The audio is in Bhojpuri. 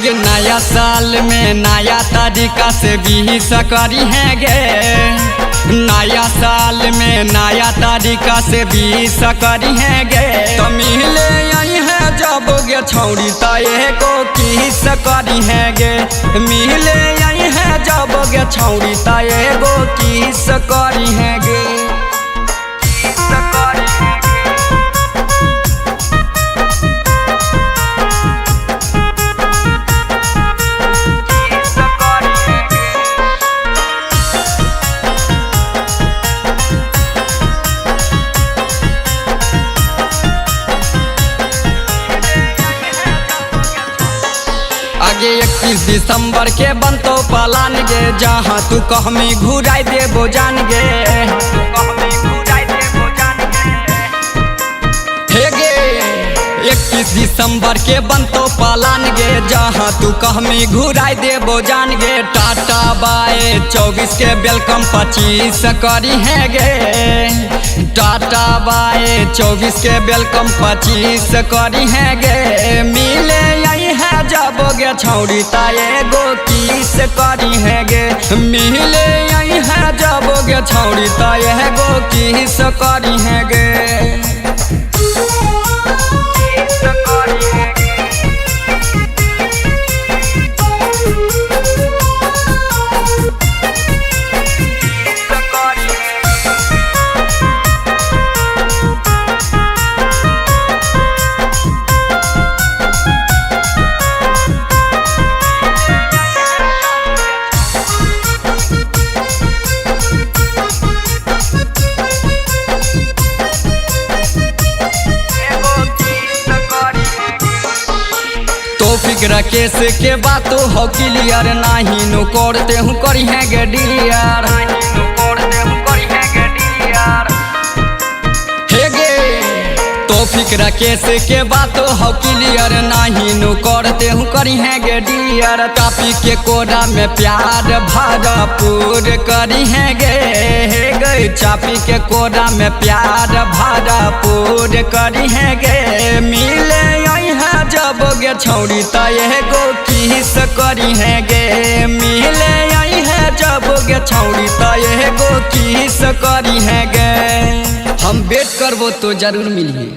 गे नया साल में नया तरीका से विश करी है गे। नया साल में नया तरीका से विश करी है गे। तो मिले आई है जब गे छौड़ी तो एगो किस करी है गे। मिले आई है जब गे छौड़ी तो एगो किस करी है गे। आगे 31 दिसंबर के बनतो पलान गे। जहाँ तू कहमी घुराई देबो जान गे। हे गे 31 दिसंबर के बनतो पलान गे। जहाँ तू कहमी घुराई देबो जान गे। टाटा बाय 24 के वेलकम 25 करी है गे। टाटा बाय 24 के वेलकम 25 करी है गे। मिले आई है जब गे छौड़ी ता एगो किस करी है गे। मिले आई है जब गे छौड़ी ता एगो किस करी है गे। फिक्र केस के बात हो क्लियर नहीं नु करते हूँ करी है गे डिलियर। हे गे तो फिक्र केस के बात हो क्लियर नहीं नु करते हूँ करी है गे डिलियर। कापी के कोरा में प्यार भरपूर करी है गे। हे गे चापी के कोरा में प्यार भरपूर करी है गे। मिले जब गे छौड़ी तो एगो किस करी है गे। मिले आई है जब गे छौड़ी तो एगो किस करी है गे। हम वेट करबो तो जरूर मिलिए।